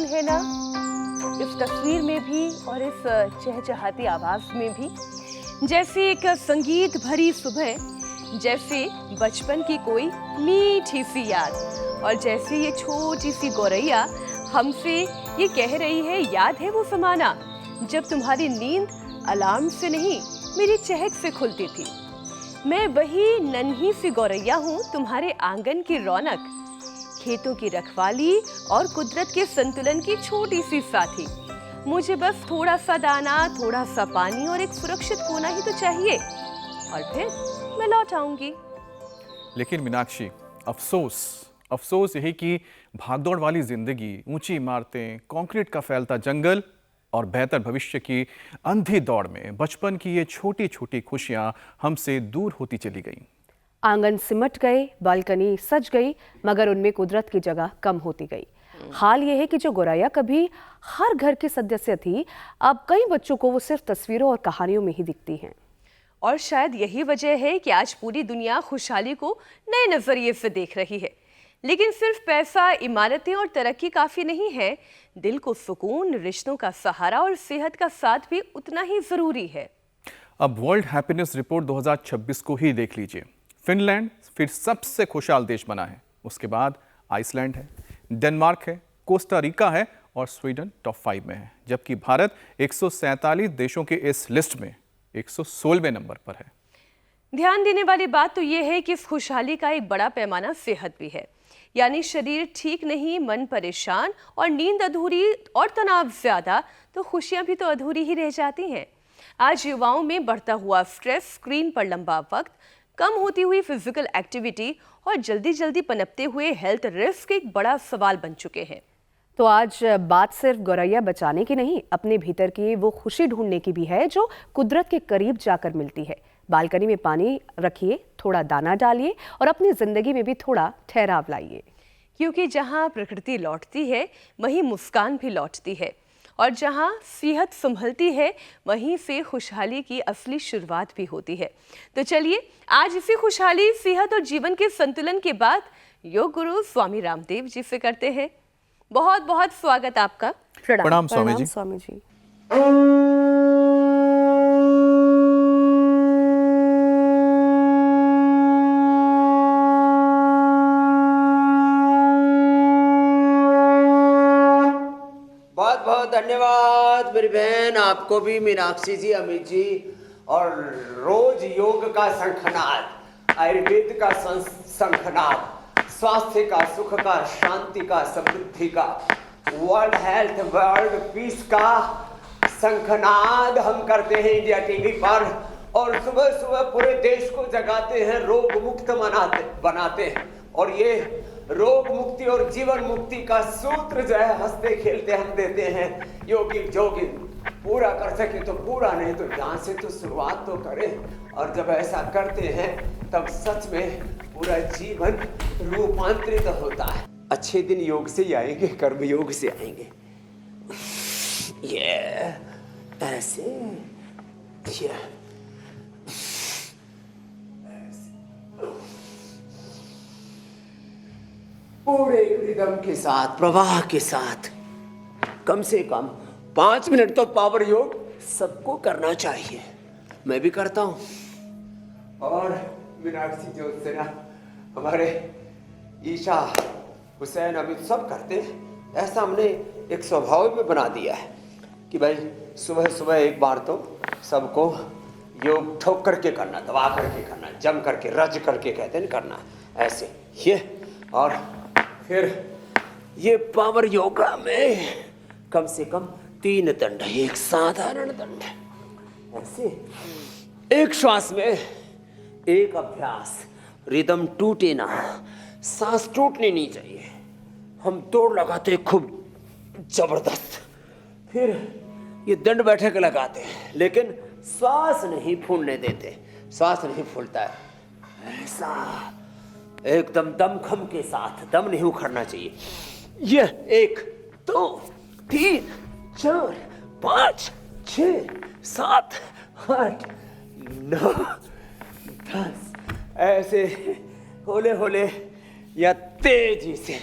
है ना, इस तस्वीर में भी और इस चहचहाती आवाज में भी, जैसे एक संगीत भरी सुबह, जैसे बचपन की कोई मीठी सी याद, और जैसे ये छोटी सी गौरैया हमसे ये कह रही है, याद है वो ज़माना जब तुम्हारी नींद अलार्म से नहीं मेरी चहक से खुलती थी। मैं वही नन्ही सी गौरैया हूँ, तुम्हारे आंगन की रौनक, खेतों की रखवाली और कुदरत के संतुलन की छोटी सी साथी। मुझे बस थोड़ा सा दाना, थोड़ा सा पानी और एक सुरक्षित कोना ही तो चाहिए, और फिर मैं लौट आऊंगी। लेकिन मीनाक्षी, अफसोस यही कि भागदौड़ वाली जिंदगी, ऊंची इमारतें, कंक्रीट का फैलता जंगल और बेहतर भविष्य की अंधी दौड़ में बचपन की ये छोटी छोटी खुशियां हमसे दूर होती चली गईं। आंगन सिमट गए, बालकनी सज गई, मगर उनमें कुदरत की जगह कम होती गई। हाल ये है कि जो गौरैया कभी हर घर की सदस्य थी, अब कई बच्चों को वो सिर्फ तस्वीरों और कहानियों में ही दिखती हैं। और शायद यही वजह है कि आज पूरी दुनिया खुशहाली को नए नजरिए से देख रही है। लेकिन सिर्फ पैसा, इमारतें और तरक्की काफी नहीं है। दिल को सुकून, रिश्तों का सहारा और सेहत का साथ भी उतना ही जरूरी है। अब वर्ल्ड हैप्पीनेस रिपोर्ट 2026 को ही देख लीजिए। फिनलैंड फिर सबसे खुशहाल देश बना है। उसके बाद आइसलैंड है, डेनमार्क है, कोस्टा रिका है और स्वीडन टॉप 5 में है। जबकि भारत 147 देशों के इस लिस्ट में 116वें नंबर पर है। ध्यान देने वाली बात तो यह है कि इस खुशहाली का एक बड़ा पैमाना सेहत भी है। यानी शरीर ठीक नहीं, मन परेशान और नींद अधूरी और तनाव ज्यादा, तो खुशियां भी तो अधूरी ही रह जाती हैं। आज युवाओं में बढ़ता हुआ स्ट्रेस, स्क्रीन पर लंबा वक्त, कम होती हुई फिजिकल एक्टिविटी और जल्दी पनपते हुए हेल्थ रिस्क एक बड़ा सवाल बन चुके हैं। तो आज बात सिर्फ गौरैया बचाने की नहीं, अपने भीतर की वो खुशी ढूंढने की भी है जो कुदरत के करीब जाकर मिलती है। बालकनी में पानी रखिए, थोड़ा दाना डालिए और अपनी जिंदगी में भी थोड़ा ठहराव लाइए। क्योंकि जहाँ प्रकृति लौटती है वहीं मुस्कान भी लौटती है, और जहाँ सेहत संभलती है वहीं से खुशहाली की असली शुरुआत भी होती है। तो चलिए आज इसी खुशहाली, सेहत और जीवन के संतुलन की बात योग गुरु स्वामी रामदेव जी से करते हैं। बहुत बहुत स्वागत आपका। प्रणाम स्वामी जी। स्वामी जी। बहुत बहुत धन्यवाद मेरी बहन, आपको भी, मीनाक्षी जी, अमित जी। और रोज योग का शंखनाद, आयुर्वेद का शंखनाद, स्वास्थ्य का, सुख का, शांति का, समृद्धि का, वर्ल्ड हेल्थ, वर्ल्ड पीस का शंखनाद हम करते हैं इंडिया टीवी पर। और सुबह सुबह पूरे देश को जगाते हैं, रोग मुक्त बनाते हैं। और ये रोग मुक्ति और जीवन मुक्ति का सूत्र जो है हंसते खेलते हम देते हैं। योगी जोगी पूरा कर सके तो पूरा, नहीं तो यहाँ से तो शुरुआत तो करें। और जब ऐसा करते हैं तब सच में पूरा जीवन रूपांतरित होता है। अच्छे दिन योग से ही आएंगे, कर्म योग से आएंगे। ये ऐसे, ये पूरे रिदम के साथ, प्रवाह के साथ कम से कम 5 मिनट तो पावर योग सबको करना चाहिए। मैं भी करता हूँ, और मीनाक्षी ज्योत्सना, हमारे ईशा, हुसैन, अमित सब करते हैं। ऐसा हमने एक स्वभाव में बना दिया है कि भाई सुबह सुबह एक बार तो सबको योग ठोक करके करना, दबा करके करना, जम करके, रज करके कहते हैं करना, ऐसे ये। और फिर ये पावर योगा में कम से कम 3 दंड है, एक साधारण दंड है, ऐसे एक श्वास में एक अभ्यास। रिदम टूटे ना, सांस टूटनी नहीं चाहिए। हम दौड़ लगाते खूब जबरदस्त, फिर ये दंड बैठक लगाते हैं, लेकिन श्वास नहीं फूलने देते। श्वास नहीं फूलता है, ऐसा एकदम दमखम के साथ, दम नहीं उखड़ना चाहिए। ये 1 2 3 4 5 6 7 8 9 10 ऐसे होले होले या तेजी से